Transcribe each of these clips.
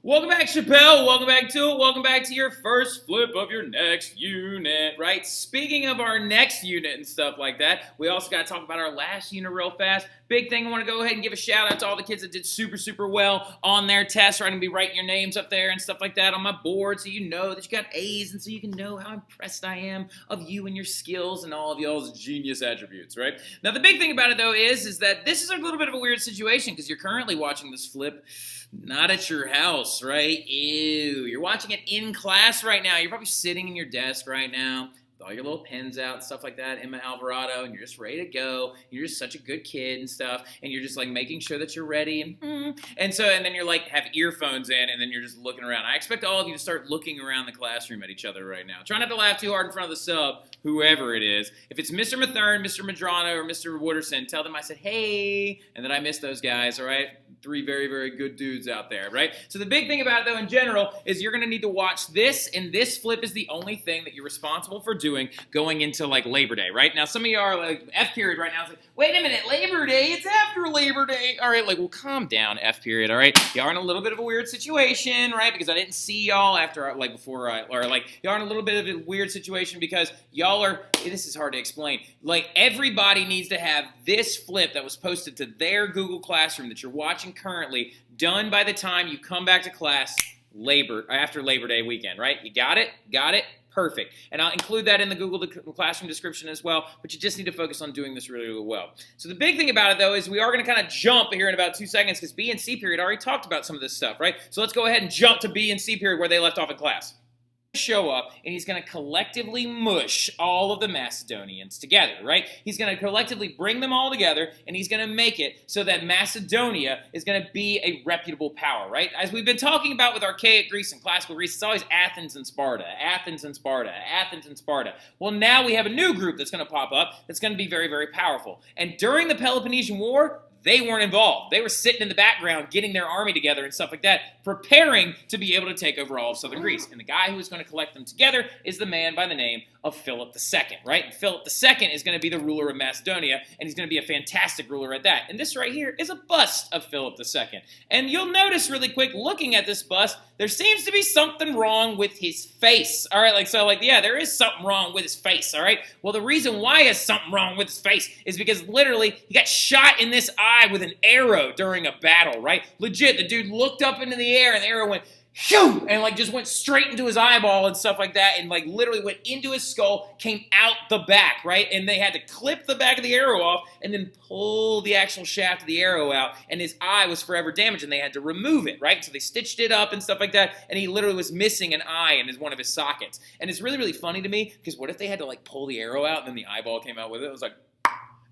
Welcome back, Chappelle. Welcome back to it. Welcome back to your first flip of your next unit, right? Speaking of our next unit and stuff like that, we also got to talk about our last unit real fast. Big thing, I want to go ahead and give a shout out to all the kids that did super well on their tests. Right, I'm going to be writing your names up there and stuff like that on my board so you know that you got A's and so you can know how impressed I am of you and your skills and all of y'all's genius attributes, right? Now, the big thing about it, though, is that this is a little bit of a weird situation because you're currently watching this flip not at your house, right? Ew. You're watching it in class right now. You're probably sitting in your desk right now with all your little pens out and stuff like that, Emma Alvarado, and you're just ready to go. You're just such a good kid and stuff, and you're just like making sure that you're ready. And then you're like have earphones in, and then you're just looking around. I expect all of you to start looking around the classroom at each other right now. Try not to laugh too hard in front of the sub, whoever it is. If it's Mr. Mathern, Mr. Madrano, or Mr. Wooderson, tell them I said, hey, and that I miss those guys, all right? 3 very good dudes out there, right? So the big thing about it, though, in general, is you're going to need to watch this, and this flip is the only thing that you're responsible for doing going into, like, Labor Day, right? Now, some of you are, like, F period right now. It's like, wait a minute, Labor Day? It's after Labor Day. All right, like, well, calm down, F period, all right? Y'all are in a little bit of a weird situation, right? Because I didn't see y'all after, like, before, or, like, y'all are in a little bit of a weird situation because y'all are, this is hard to explain. Like, everybody needs to have this flip that was posted to their Google Classroom that you're watching currently done by the time you come back to class after Labor Day weekend, right? You got it? Got it? Perfect. And I'll include that in the Google Classroom description as well, but you just need to focus on doing this really well. So the big thing about it, though, is we are going to kind of jump here in about 2 seconds because B and C period already talked about some of this stuff, right? So let's go ahead and jump to B and C period where they left off in class. Show up and he's going to collectively mush all of the Macedonians together, right? He's going to collectively bring them all together and he's going to make it so that Macedonia is going to be a reputable power, right? As we've been talking about with archaic Greece and classical Greece, it's always Athens and Sparta, Athens and Sparta, Athens and Sparta. Well, now we have a new group that's going to pop up that's going to be very powerful. And during the Peloponnesian War, they weren't involved. They were sitting in the background, getting their army together and stuff like that, preparing to be able to take over all of southern Greece. And the guy who is going to collect them together is the man by the name of Phillip II, right? And Phillip II is going to be the ruler of Macedonia, and he's going to be a fantastic ruler at that. And this right here is a bust of Phillip II. And you'll notice really quick, looking at this bust, there seems to be something wrong with his face, all right? Yeah, there is something wrong with his face, all right? Well, the reason why there's something wrong with his face is because literally he got shot in this eye with an arrow during a battle, right? Legit, the dude looked up into the air and the arrow went, shoo, and like just went straight into his eyeball and stuff like that and like literally went into his skull, came out the back, right? And they had to clip the back of the arrow off and then pull the actual shaft of the arrow out, and his eye was forever damaged and they had to remove it, right? So they stitched it up and stuff like that, and he literally was missing an eye in one of his sockets. And it's really funny to me because what if they had to like pull the arrow out and then the eyeball came out with it? It was like,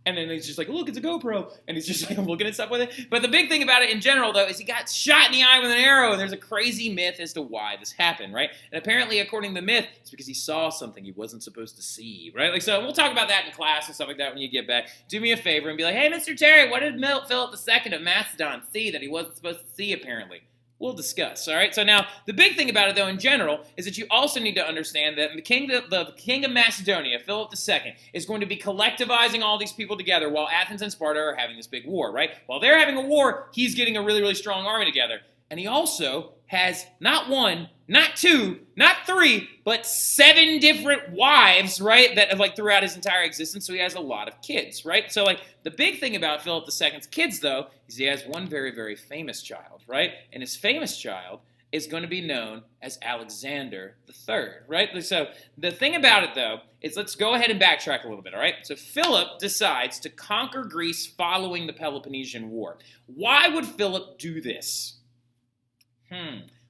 and then he's just like, look, it's a GoPro. And he's just like looking at stuff with it. But the big thing about it in general, though, is he got shot in the eye with an arrow. And there's a crazy myth as to why this happened, right? And apparently, according to the myth, it's because he saw something he wasn't supposed to see, right? Like, so we'll talk about that in class and stuff like that when you get back. Do me a favor and be like, hey, Mr. Terry, what did Philip II of Macedon see that he wasn't supposed to see, apparently? We'll discuss, all right? So now, the big thing about it, though, in general, is that you also need to understand that the king of Macedonia, Philip II, is going to be collectivizing all these people together while Athens and Sparta are having this big war, right? While they're having a war, he's getting a really strong army together. And he also has not 1, not 2, not 3, but 7 different wives, right, that have, like, throughout his entire existence, so he has a lot of kids, right? So, like, the big thing about Philip II's kids, though, is he has one very famous child, right? And his famous child is going to be known as Alexander III, right? So the thing about it, though, is let's go ahead and backtrack a little bit, all right? So Philip decides to conquer Greece following the Peloponnesian War. Why would Philip do this?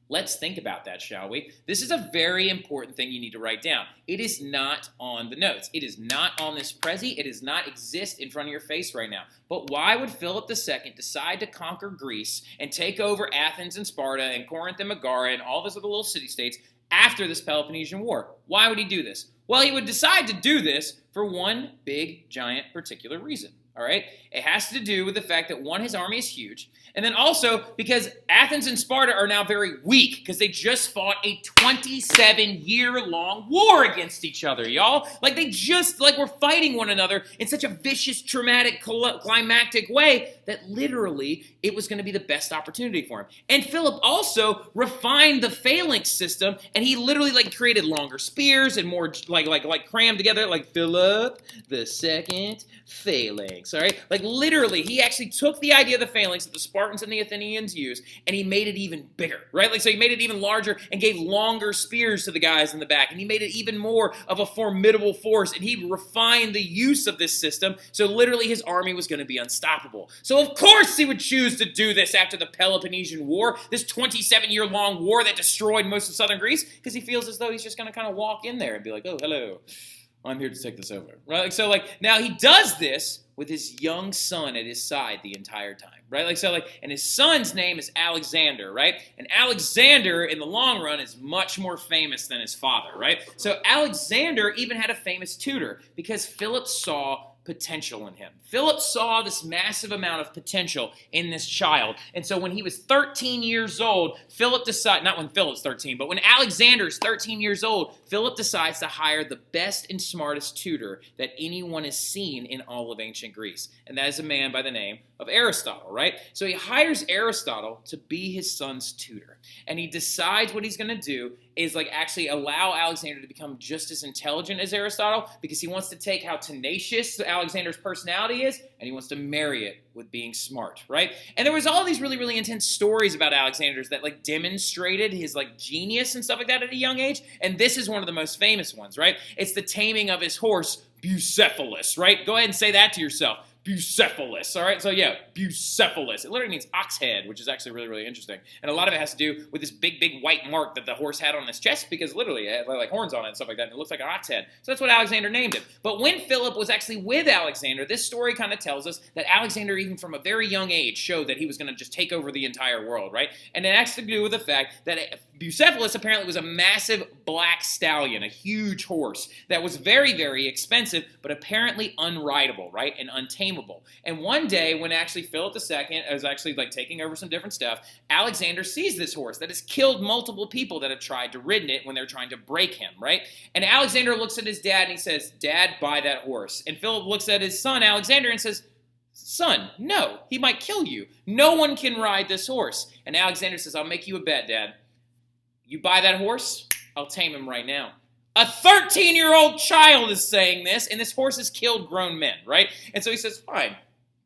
Let's think about that, shall we? This is a very important thing you need to write down. It is not on the notes. It is not on this Prezi. It does not exist in front of your face right now. But why would Philip II decide to conquer Greece and take over Athens and Sparta and Corinth and Megara and all those other little city-states after this Peloponnesian War? Why would he do this? Well, he would decide to do this for one big, giant, particular reason. All right? It has to do with the fact that, one, his army is huge, and then also because Athens and Sparta are now very weak because they just fought a 27-year-long war against each other, y'all. Like, they just, like, were fighting one another in such a vicious, traumatic, climactic way that literally it was going to be the best opportunity for him. And Philip also refined the phalanx system, and he literally like created longer spears and more like crammed together, like Philip the second phalanx. All right, like literally, he actually took the idea of the phalanx that the Spartans and the Athenians used, and he made it even bigger, right? Like so, he made it even larger and gave longer spears to the guys in the back, and he made it even more of a formidable force, and he refined the use of this system, so literally his army was going to be unstoppable. So of course he would choose to do this after the Peloponnesian War, this 27-year-long war that destroyed most of southern Greece, because he feels as though he's just going to kind of walk in there and be like, oh, hello, I'm here to take this over, right? So now he does this with his young son at his side the entire time, right? And his son's name is Alexander, right? And Alexander, in the long run, is much more famous than his father, right? So Alexander even had a famous tutor because Philip saw potential in him. Philip saw this massive amount of potential in this child. And so when he was 13 years old, Philip decided, not when Philip's 13, but when Alexander's 13 years old, Philip decides to hire the best and smartest tutor that anyone has seen in all of ancient Greece. And that is a man by the name of Aristotle, right? So he hires Aristotle to be his son's tutor. And he decides what he's going to do is actually allow Alexander to become just as intelligent as Aristotle, because he wants to take how tenacious Alexander's personality is and he wants to marry it with being smart, right? And there was all these really, really intense stories about Alexander's that demonstrated his genius and stuff like that at a young age. And this is one of the most famous ones, right? It's the taming of his horse, Bucephalus, right? Go ahead and say that to yourself. Bucephalus, all right? So yeah, Bucephalus. It literally means ox head, which is actually really, really interesting. And a lot of it has to do with this big, big white mark that the horse had on his chest, because literally it had horns on it and stuff like that, and it looks like an ox head. So that's what Alexander named it. But when Philip was actually with Alexander, this story kind of tells us that Alexander, even from a very young age, showed that he was going to just take over the entire world, right? And it has to do with the fact that Bucephalus apparently was a massive black stallion, a huge horse that was very, very expensive, but apparently unrideable, right? And untamable. And one day, when actually Philip II was actually taking over some different stuff, Alexander sees this horse that has killed multiple people that have tried to ride it when they're trying to break him, right? And Alexander looks at his dad and he says, "Dad, buy that horse." And Philip looks at his son, Alexander, and says, "Son, no, he might kill you. No one can ride this horse." And Alexander says, "I'll make you a bet, Dad. You buy that horse, I'll tame him right now." A 13-year-old child is saying this, and this horse has killed grown men, right? And so he says, fine,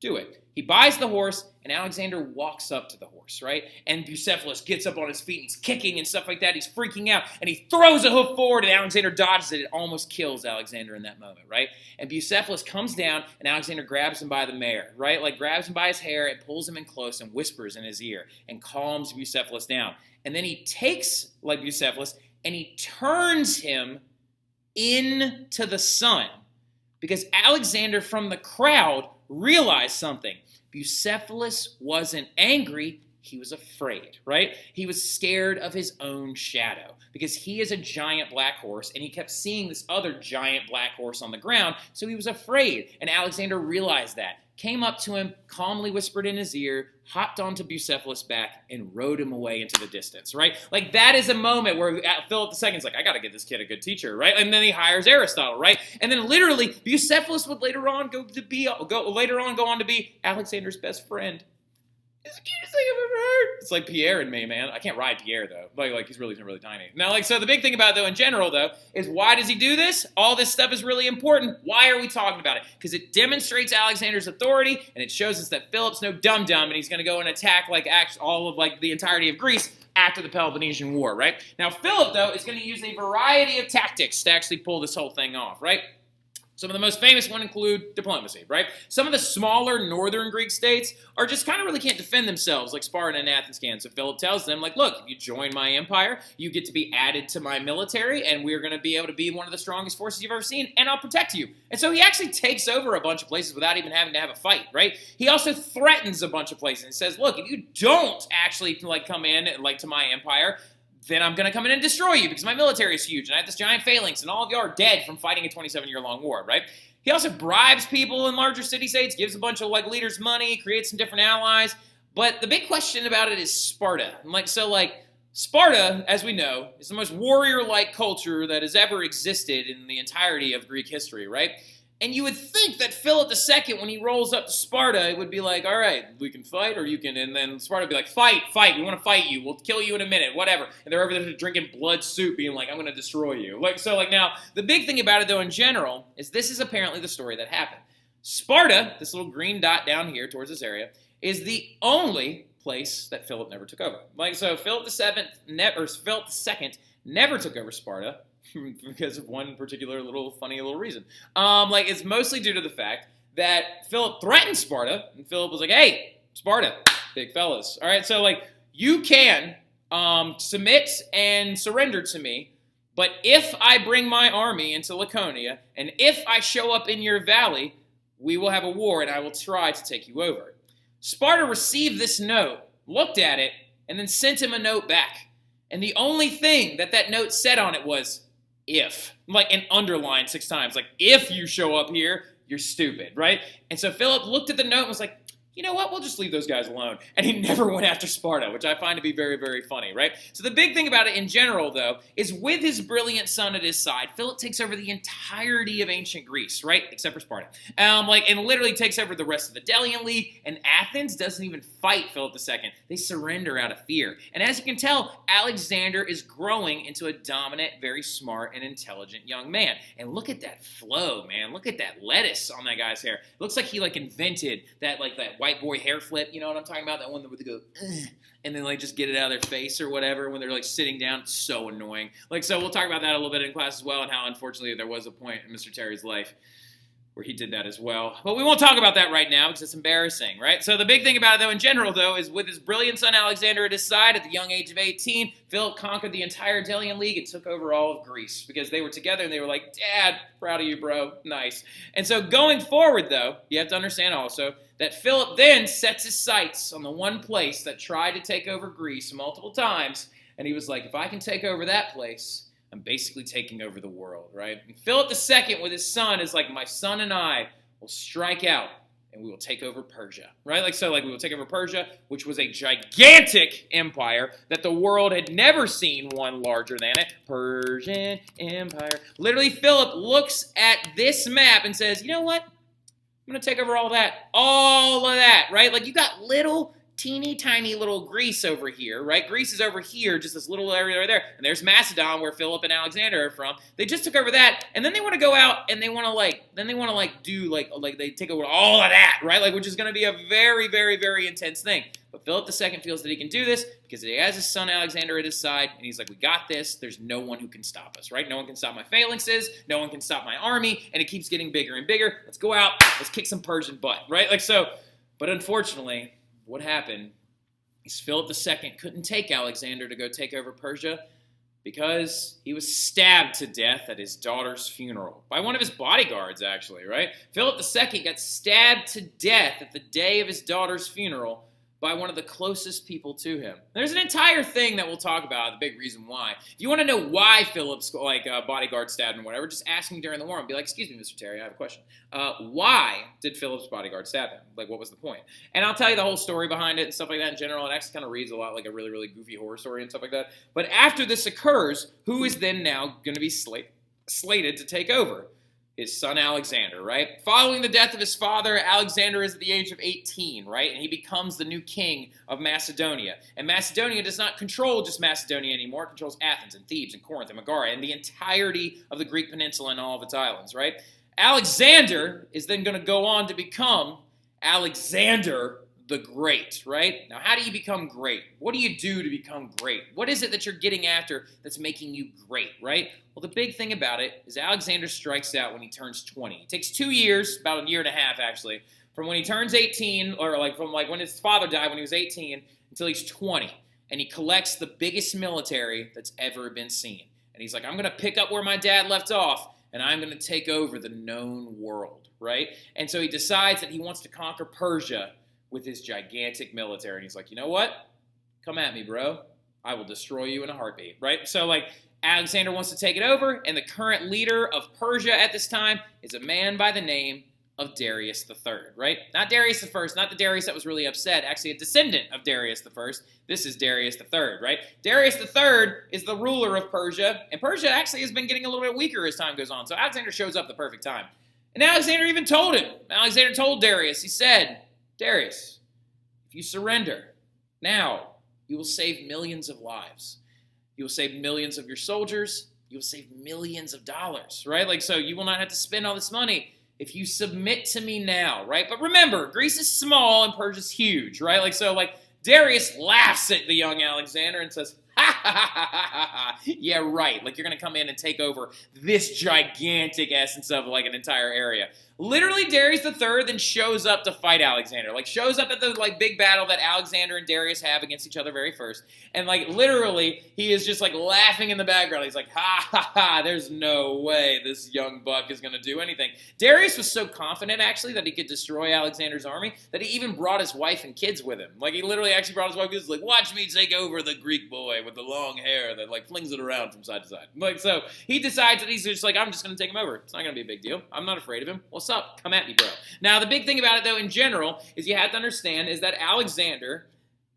do it. He buys the horse, and Alexander walks up to the horse, right? And Bucephalus gets up on his feet, and he's kicking and stuff like that. He's freaking out, and he throws a hoof forward, and Alexander dodges it. It almost kills Alexander in that moment, right? And Bucephalus comes down, and Alexander grabs him by the mare, right? Grabs him by his hair and pulls him in close and whispers in his ear and calms Bucephalus down. And then he takes, Bucephalus, and he turns him into the sun, because Alexander from the crowd realized something. Bucephalus wasn't angry, he was afraid, right? He was scared of his own shadow, because he is a giant black horse, and he kept seeing this other giant black horse on the ground, so he was afraid. And Alexander realized that, came up to him, calmly whispered in his ear, hopped onto Bucephalus' back, and rode him away into the distance, right? That is a moment where Philip II's I got to get this kid a good teacher, right? And then he hires Aristotle, right? And then literally, Bucephalus would later on go on to be Alexander's best friend. It's the cutest thing I've ever heard. It's like Pierre and me, man. I can't ride Pierre, though. He's really, really tiny. Now, so the big thing about it, though, in general, though, is why does he do this? All this stuff is really important. Why are we talking about it? Because it demonstrates Alexander's authority, and it shows us that Philip's no dum-dum, and he's going to go and attack, all of, the entirety of Greece after the Peloponnesian War, right? Now, Philip, though, is going to use a variety of tactics to actually pull this whole thing off, right? Some of the most famous ones include diplomacy, right? Some of the smaller northern Greek states are just kind of really can't defend themselves like Sparta and Athens can. So Philip tells them, look, if you join my empire, you get to be added to my military, and we're going to be able to be one of the strongest forces you've ever seen, and I'll protect you. And so he actually takes over a bunch of places without even having to have a fight, right? He also threatens a bunch of places and says, look, if you don't actually come in to my empire, then I'm going to come in and destroy you because my military is huge and I have this giant phalanx and all of you are dead from fighting a 27-year-long war, right? He also bribes people in larger city-states, gives a bunch of leaders money, creates some different allies. But the big question about it is Sparta. Sparta, as we know, is the most warrior-like culture that has ever existed in the entirety of Greek history, right? And you would think that Philip II, when he rolls up to Sparta, it would be like, all right, we can fight or you can, and then Sparta would be like, fight, we want to fight you. We'll kill you in a minute, whatever. And they're over there drinking blood soup, being like, I'm going to destroy you. Now, the big thing about it, though, in general, is this is apparently the story that happened. Sparta, this little green dot down here towards this area, is the only place that Philip never took over. Philip II never took over Sparta because of one particular funny little reason. It's mostly due to the fact that Philip threatened Sparta, and Philip was like, hey, Sparta, big fellas. All right, you can submit and surrender to me, but if I bring my army into Laconia, and if I show up in your valley, we will have a war, and I will try to take you over. Sparta received this note, looked at it, and then sent him a note back. And the only thing that note said on it was, if. And underlined 6 times. If you show up here, you're stupid, right? And so Philip looked at the note and was like, you know what, we'll just leave those guys alone. And he never went after Sparta, which I find to be very, very funny, right? So the big thing about it in general, though, is with his brilliant son at his side, Philip takes over the entirety of ancient Greece, right? Except for Sparta. And literally takes over the rest of the Delian League, and Athens doesn't even fight Philip II. They surrender out of fear. And as you can tell, Alexander is growing into a dominant, very smart, and intelligent young man. And look at that flow, man. Look at that lettuce on that guy's hair. It looks like he, invented that white boy hair flip, you know what I'm talking about? That one where they go, and then just get it out of their face or whatever when they're sitting down. It's so annoying. So we'll talk about that a little bit in class as well, and how unfortunately there was a point in Mr. Terry's life where he did that as well. But we won't talk about that right now because it's embarrassing, right? So the big thing about it, though, in general, though, is with his brilliant son Alexander at his side at the young age of 18, Philip conquered the entire Delian League and took over all of Greece because they were together and they were like, Dad, proud of you, bro. Nice. And so going forward, though, you have to understand also that Philip then sets his sights on the one place that tried to take over Greece multiple times, and he was like, if I can take over that place, I'm basically taking over the world, right? And Philip II with his son is like, my son and I will strike out and we will take over Persia, right? We will take over Persia, which was a gigantic empire that the world had never seen one larger than it. Persian Empire. Literally, Philip looks at this map and says, you know what? I'm going to take over all of that, right? You got little teeny tiny little Greece over here, right? Greece is over here, just this little area right there. And there's Macedon, where Philip and Alexander are from. They just took over that, and then they want to go out and they want to they take over all of that, right? Which is going to be a very, very, very intense thing. But Philip II feels that he can do this because he has his son Alexander at his side, and he's like, we got this. There's no one who can stop us, right? No one can stop my phalanxes. No one can stop my army, and it keeps getting bigger and bigger. Let's go out. Let's kick some Persian butt, right? But unfortunately, what happened is Philip II couldn't take Alexander to go take over Persia because he was stabbed to death at his daughter's funeral by one of his bodyguards, actually, right? Philip II got stabbed to death at the day of his daughter's funeral by one of the closest people to him. There's an entire thing that we'll talk about, the big reason why. If you want to know why Philip's bodyguard stabbed him or whatever, just ask him during the war and be like, excuse me, Mr. Terry, I have a question. Why did Philip's bodyguard stab him? What was the point? And I'll tell you the whole story behind it and stuff like that in general. It actually kind of reads a lot like a really, really goofy horror story and stuff like that. But after this occurs, who is then now going to be slated to take over? His son Alexander, right? Following the death of his father, Alexander is at the age of 18, right? And he becomes the new king of Macedonia. And Macedonia does not control just Macedonia anymore. It controls Athens and Thebes and Corinth and Megara and the entirety of the Greek peninsula and all of its islands, right? Alexander is then going to go on to become Alexander the Great, right? Now, how do you become great? What do you do to become great? What is it that you're getting after that's making you great, right? Well, the big thing about it is Alexander strikes out when he turns 20. It takes 2 years, about a year and a half, actually, from when he turns 18, or from when his father died when he was 18, until he's 20. And he collects the biggest military that's ever been seen. And he's like, I'm going to pick up where my dad left off, and I'm going to take over the known world, right? And so he decides that he wants to conquer Persia with his gigantic military. And he's like, you know what? Come at me, bro. I will destroy you in a heartbeat, right? So, Alexander wants to take it over, and the current leader of Persia at this time is a man by the name of Darius III, right? Not Darius the First, not the Darius that was really upset, actually a descendant of Darius the First. This is Darius III, right? Darius III is the ruler of Persia, and Persia actually has been getting a little bit weaker as time goes on, so Alexander shows up the perfect time. And Alexander even told him. Alexander told Darius, he said, Darius, if you surrender, now you will save millions of lives. You will save millions of your soldiers. You will save millions of dollars, right? Like, so you will not have to spend all this money if you submit to me now, right? But remember, Greece is small and Persia's huge, right? Like, so, like, Darius laughs at the young Alexander and says, ha, ha, ha, ha, ha, ha. Yeah, right. Like, you're going to come in and take over this gigantic essence of, like, an entire area. Literally, Darius III then shows up to fight Alexander. Like, shows up at the, like, big battle that Alexander and Darius have against each other very first. And, like, literally, he is just, like, laughing in the background. He's like, ha, ha, ha, there's no way this young buck is going to do anything. Darius was so confident, actually, that he could destroy Alexander's army that he even brought his wife and kids with him. Like, he literally actually brought his wife and kids, like, watch me take over the Greek boy with the long hair that, like, flings it around from side to side. Like, so he decides that he's just like, I'm just going to take him over. It's not going to be a big deal. I'm not afraid of him. What's up? Come at me, bro. Now, the big thing about it, though, in general, is you have to understand is that Alexander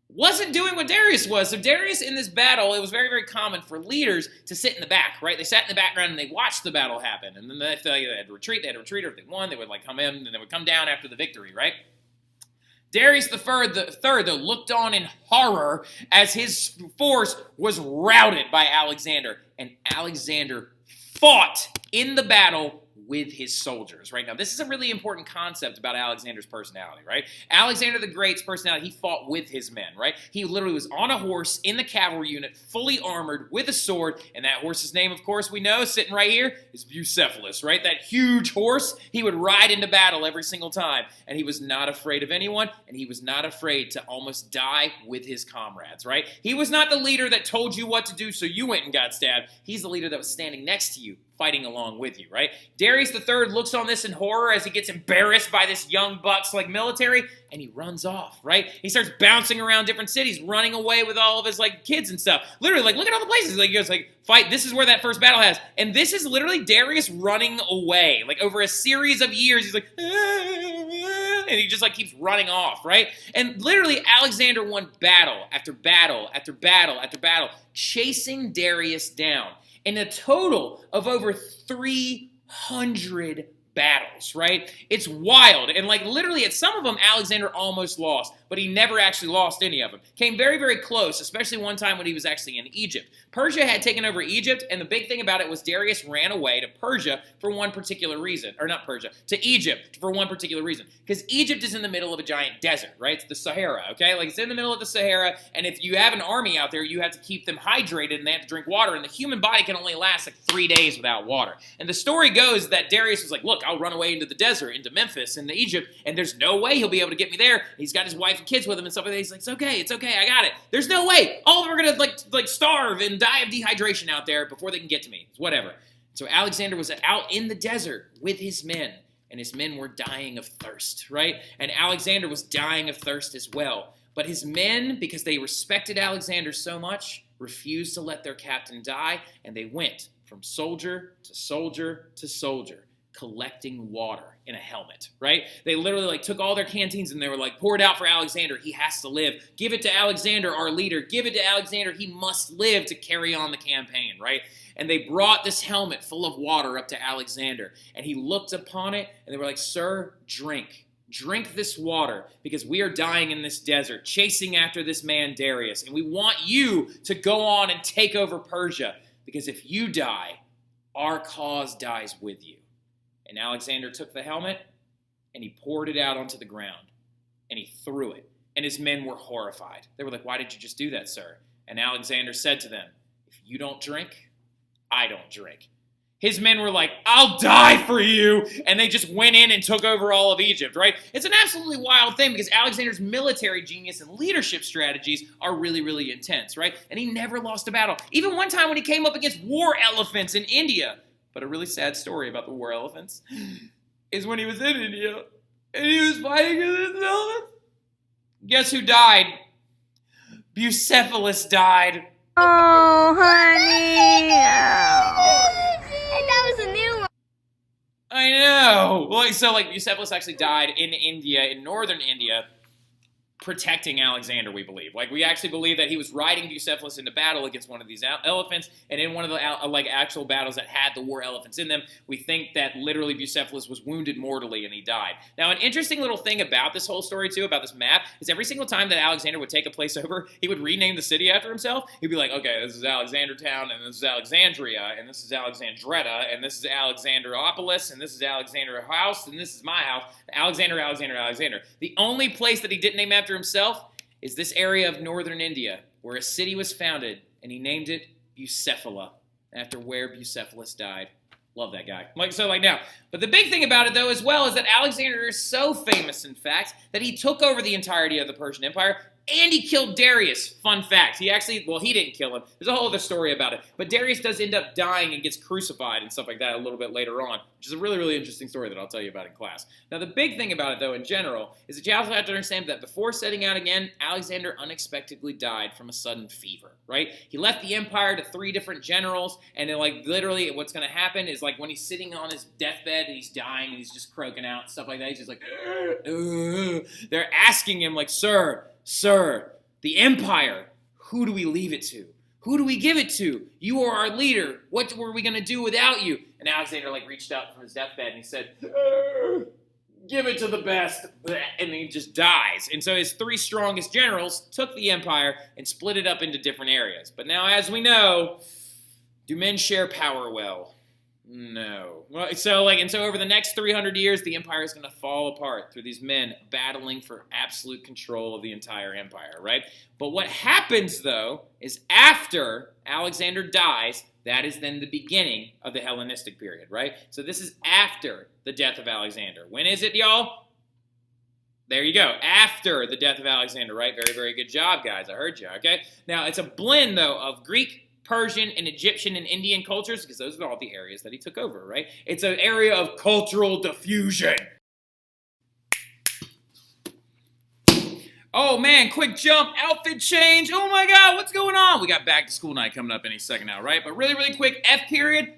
wasn't doing what Darius was. So Darius, in this battle, it was very, very common for leaders to sit in the back, right? They sat in the background and they watched the battle happen. And then they had to retreat. They had to retreat, or if they won, they would, like, come in, and they would come down after the victory, right? Darius III, though, looked on in horror as his force was routed by Alexander. And Alexander fought in the battle with his soldiers, right? Now, this is a really important concept about Alexander's personality, right? Alexander the Great's personality, he fought with his men, right? He literally was on a horse in the cavalry unit, fully armored, with a sword, and that horse's name, of course, we know, sitting right here, is Bucephalus, right? That huge horse, he would ride into battle every single time, and he was not afraid of anyone, and he was not afraid to almost die with his comrades, right? He was not the leader that told you what to do so you went and got stabbed. He's the leader that was standing next to you, fighting along with you, right? Darius III looks on this in horror as he gets embarrassed by this young buck's, like, military, and he runs off, right? He starts bouncing around different cities, running away with all of his, like, kids and stuff. Literally, like, look at all the places. Like, he goes, like, fight. This is where that first battle has. And this is literally Darius running away. Like, over a series of years, he's like, and he just, like, keeps running off, right? And literally, Alexander won battle after battle after battle after battle, chasing Darius down. In a total of over 300 battles, right? It's wild. And, like, literally at some of them, Alexander almost lost, but he never actually lost any of them. Came very, very close, especially one time when he was actually in Egypt. Persia had taken over Egypt, and the big thing about it was Darius ran away to Persia for one particular reason. Or not Persia, to Egypt for one particular reason. Because Egypt is in the middle of a giant desert, right? It's the Sahara, okay? Like, it's in the middle of the Sahara, and if you have an army out there, you have to keep them hydrated, and they have to drink water, and the human body can only last, like, 3 days without water. And the story goes that Darius was like, look, I'll run away into the desert, into Memphis, into Egypt, and there's no way he'll be able to get me there. He's got his wife and kids with him and stuff like that. He's like, it's okay, I got it. There's no way. All of them are going to, like starve and die of dehydration out there before they can get to me. It's whatever. So Alexander was out in the desert with his men, and his men were dying of thirst, right? And Alexander was dying of thirst as well. But his men, because they respected Alexander so much, refused to let their captain die, and they went from soldier to soldier to soldier, collecting water in a helmet, right? They literally, like, took all their canteens and they were like, pour it out for Alexander. He has to live. Give it to Alexander, our leader. Give it to Alexander. He must live to carry on the campaign, right? And they brought this helmet full of water up to Alexander, and he looked upon it, and they were like, sir, drink. Drink this water, because we are dying in this desert, chasing after this man Darius, and we want you to go on and take over Persia, because if you die, our cause dies with you. And Alexander took the helmet, and he poured it out onto the ground, and he threw it. And his men were horrified. They were like, why did you just do that, sir? And Alexander said to them, if you don't drink, I don't drink. His men were like, I'll die for you. And they just went in and took over all of Egypt, right? It's an absolutely wild thing because Alexander's military genius and leadership strategies are really, really intense, right? And he never lost a battle. Even one time when he came up against war elephants in India. But a really sad story about the war elephants is when he was in India and he was fighting against the elephants. Guess who died? Bucephalus died. Oh, honey. That was a new one. I know. Well, so, like, Bucephalus actually died in India, in northern India. protecting Alexander, we believe. Like, we actually believe that he was riding Bucephalus into battle against one of these elephants, and in one of the actual battles that had the war elephants in them, we think that literally Bucephalus was wounded mortally and he died. Now, an interesting little thing about this whole story, too, about this map, is every single time that Alexander would take a place over, he would rename the city after himself. He'd be like, okay, this is Alexander Town, and this is Alexandria, and this is Alexandretta, and this is Alexandropolis, and this is Alexander House, and this is my house. Alexander, Alexander, Alexander. The only place that he didn't name after himself is this area of northern India where a city was founded, and he named it Bucephala after where Bucephalus died. Love that guy. Now. But the big thing about it, though, as well, is that Alexander is so famous, in fact, that he took over the entirety of the Persian Empire, and he killed Darius. Fun fact. He didn't kill him. There's a whole other story about it. But Darius does end up dying and gets crucified and stuff like that a little bit later on, which is a really, really interesting story that I'll tell you about in class. Now, the big thing about it, though, in general, is that you also have to understand that before setting out again, Alexander unexpectedly died from a sudden fever, right? He left the empire to 3 different generals, and then, literally what's going to happen is, when he's sitting on his deathbed and he's dying and he's just croaking out and stuff like that, he's just like, they're asking him, Sir, the empire, who do we leave it to? Who do we give it to? You are our leader. What were we going to do without you? And Alexander, reached out from his deathbed and he said, give it to the best. And he just dies. And so his 3 strongest generals took the empire and split it up into different areas. But now, as we know, do men share power well? No. Well, so over the next 300 years, the empire is going to fall apart through these men battling for absolute control of the entire empire, right? But what happens, though, is after Alexander dies, that is then the beginning of the Hellenistic period, right? So this is after the death of Alexander. When is it, y'all? There you go. After the death of Alexander, right? Very, very good job, guys. I heard you, okay? Now, it's a blend, though, of Greek, Persian, and Egyptian and Indian cultures, because those are all the areas that he took over, right? It's an area of cultural diffusion. Oh, man, quick jump, outfit change. Oh, my God, what's going on? We got back to school night coming up any second now, right? But really, really quick, F period.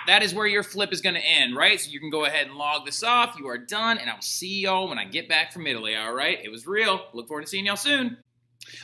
That is where your flip is going to end, right? So you can go ahead and log this off. You are done, and I'll see y'all when I get back from Italy, all right? It was real. Look forward to seeing y'all soon.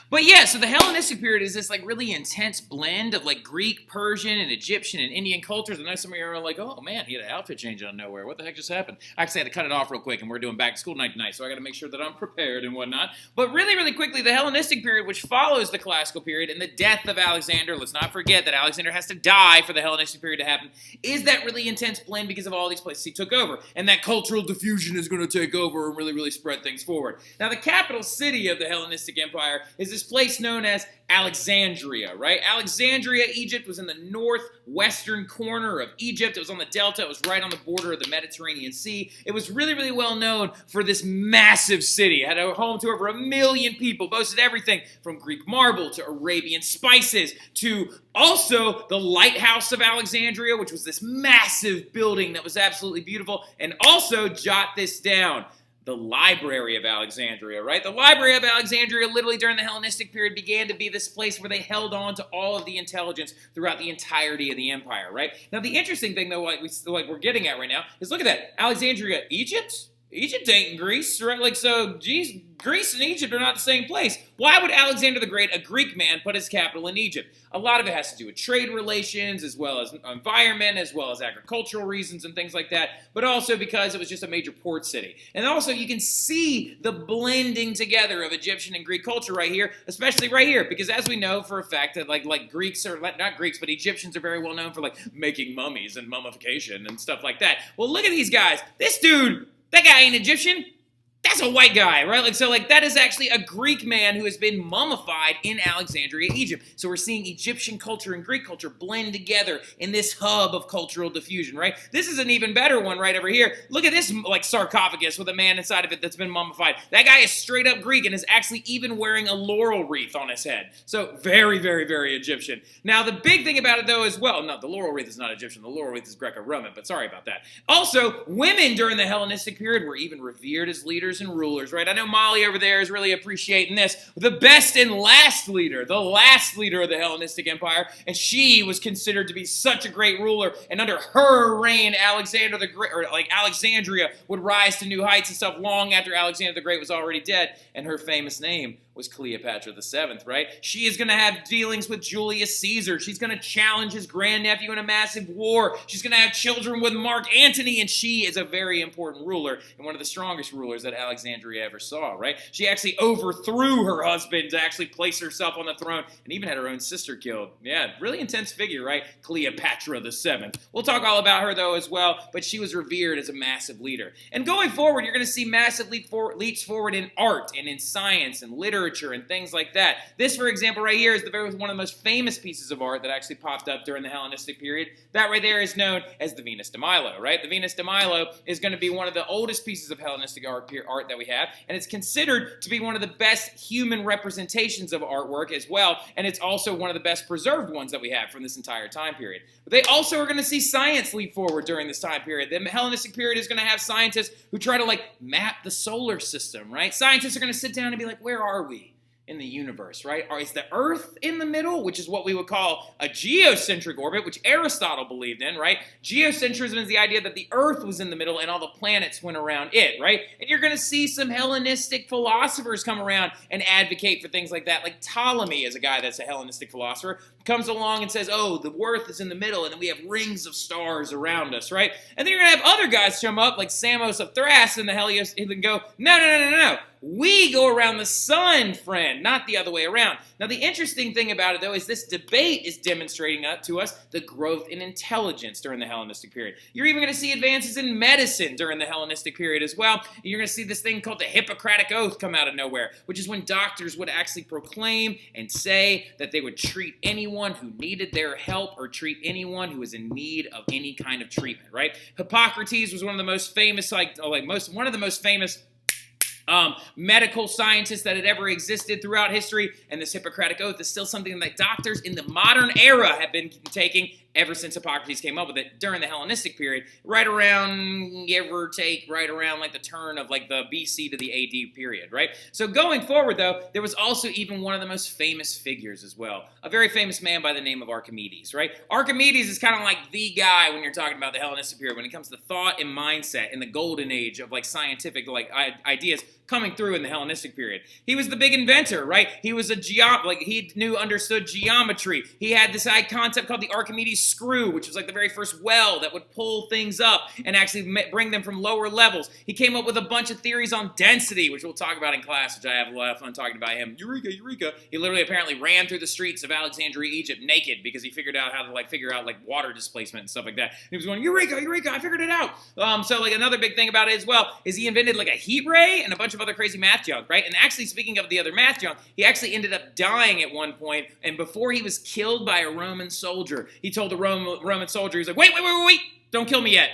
But yeah, so the Hellenistic period is this really intense blend of Greek, Persian, and Egyptian and Indian cultures. I know some of you are like, oh man, he had an outfit change out of nowhere. What the heck just happened? I actually had to cut it off real quick, and we're doing back to school night tonight, so I got to make sure that I'm prepared and whatnot. But really, really quickly, the Hellenistic period, which follows the classical period and the death of Alexander, let's not forget that Alexander has to die for the Hellenistic period to happen, is that really intense blend because of all these places he took over. And that cultural diffusion is going to take over and really, really spread things forward. Now, the capital city of the Hellenistic Empire is this place known as Alexandria, right? Alexandria, Egypt, was in the northwestern corner of Egypt. It was on the delta. It was right on the border of the Mediterranean Sea. It was really, really well known for this massive city. It had a home to over 1 million people, boasted everything from Greek marble to Arabian spices to also the Lighthouse of Alexandria, which was this massive building that was absolutely beautiful. And also, jot this down, the Library of Alexandria, right? The Library of Alexandria, literally during the Hellenistic period, began to be this place where they held on to all of the intelligence throughout the entirety of the empire, right? Now, the interesting thing, though, we're getting at right now, is look at that. Alexandria, Egypt? Egypt ain't in Greece, right? So, geez, Greece and Egypt are not the same place. Why would Alexander the Great, a Greek man, put his capital in Egypt? A lot of it has to do with trade relations, as well as environment, as well as agricultural reasons and things like that, but also because it was just a major port city. And also, you can see the blending together of Egyptian and Greek culture right here, especially right here, because as we know for a fact that Greeks, or not Greeks, but Egyptians are very well known for making mummies and mummification and stuff like that. Well, look at these guys. This dude, that guy ain't Egyptian. That's a white guy, right? That is actually a Greek man who has been mummified in Alexandria, Egypt. So we're seeing Egyptian culture and Greek culture blend together in this hub of cultural diffusion, right? This is an even better one right over here. Look at this sarcophagus with a man inside of it that's been mummified. That guy is straight up Greek and is actually even wearing a laurel wreath on his head. So very, very, very Egyptian. Now, the big thing about it, though, as well, no, the laurel wreath is not Egyptian. The laurel wreath is Greco-Roman, but sorry about that. Also, women during the Hellenistic period were even revered as leaders leaders and rulers, right? I know Molly over there is really appreciating this. The best and last leader, the last leader of the Hellenistic Empire, and she was considered to be such a great ruler, and under her reign, Alexander the Great, or like Alexandria, would rise to new heights and stuff long after Alexander the Great was already dead, and her famous name was Cleopatra the Seventh, right? She is going to have dealings with Julius Caesar. She's going to challenge his grandnephew in a massive war. She's going to have children with Mark Antony, and she is a very important ruler and one of the strongest rulers that Alexandria ever saw, right? She actually overthrew her husband to actually place herself on the throne and even had her own sister killed. Yeah, really intense figure, right? Cleopatra the Seventh. We'll talk all about her, though, as well, but she was revered as a massive leader. And going forward, you're going to see massive leaps forward in art and in science and literature and things like that. This, for example, right here is one of the most famous pieces of art that actually popped up during the Hellenistic period. That right there is known as the Venus de Milo, right? The Venus de Milo is going to be one of the oldest pieces of Hellenistic art that we have, and it's considered to be one of the best human representations of artwork as well, and it's also one of the best preserved ones that we have from this entire time period. But they also are going to see science leap forward during this time period. The Hellenistic period is going to have scientists who try to map the solar system, right? Scientists are going to sit down and be like, where are we in the universe, right? Or is the Earth in the middle, which is what we would call a geocentric orbit, which Aristotle believed in, right? Geocentrism is the idea that the Earth was in the middle and all the planets went around it, right? And you're going to see some Hellenistic philosophers come around and advocate for things like that. Like Ptolemy is a guy that's a Hellenistic philosopher, comes along and says, oh, the Earth is in the middle and then we have rings of stars around us, right? And then you're going to have other guys come up like Samos of Thrace and the Helios and go, no. We go around the sun, friend, not the other way around. Now, the interesting thing about it, though, is this debate is demonstrating to us the growth in intelligence during the Hellenistic period. You're even going to see advances in medicine during the Hellenistic period as well. You're going to see this thing called the Hippocratic Oath come out of nowhere, which is when doctors would actually proclaim and say that they would treat anyone who needed their help or treat anyone who was in need of any kind of treatment, right? Hippocrates was one of the most famous, one of the most famous medical scientists that had ever existed throughout history, and this Hippocratic Oath is still something that doctors in the modern era have been taking ever since Hippocrates came up with it during the Hellenistic period, right around, give or take, right around the turn of the BC to the AD period, right? So going forward, though, there was also even one of the most famous figures as well, a very famous man by the name of Archimedes, right? Archimedes is kind of like the guy when you're talking about the Hellenistic period when it comes to thought and mindset in the golden age of scientific ideas coming through in the Hellenistic period. He was the big inventor, right? He was understood geometry. He had this concept called the Archimedes screw, which was the very first well that would pull things up and actually bring them from lower levels. He came up with a bunch of theories on density, which we'll talk about in class, which I have a lot of fun talking about him. Eureka, eureka. He literally apparently ran through the streets of Alexandria, Egypt naked because he figured out how to figure out water displacement and stuff like that. And he was going, eureka, eureka, I figured it out. So another big thing about it as well is he invented a heat ray and a bunch of other crazy math junk, right? And actually, speaking of the other math junk, he actually ended up dying at one point, and before he was killed by a Roman soldier, he told the Roman soldier, he's like, wait, don't kill me yet.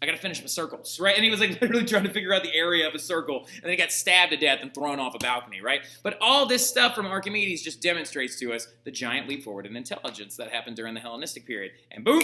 I gotta finish my circles, right? And he was literally trying to figure out the area of a circle, and then he got stabbed to death and thrown off a balcony, right? But all this stuff from Archimedes just demonstrates to us the giant leap forward in intelligence that happened during the Hellenistic period. And boom!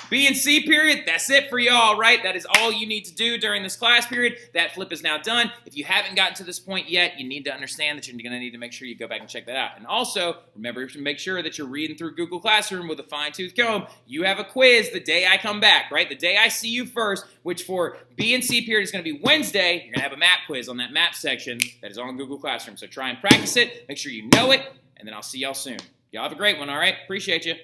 B and C period, that's it for y'all, right? That is all you need to do during this class period. That flip is now done. If you haven't gotten to this point yet, you need to understand that you're going to need to make sure you go back and check that out. And also, remember to make sure that you're reading through Google Classroom with a fine-tooth comb. You have a quiz the day I come back, right? The day I see you first, which for B and C period is going to be Wednesday. You're going to have a map quiz on that map section that is on Google Classroom. So try and practice it. Make sure you know it, and then I'll see y'all soon. Y'all have a great one, all right? Appreciate you.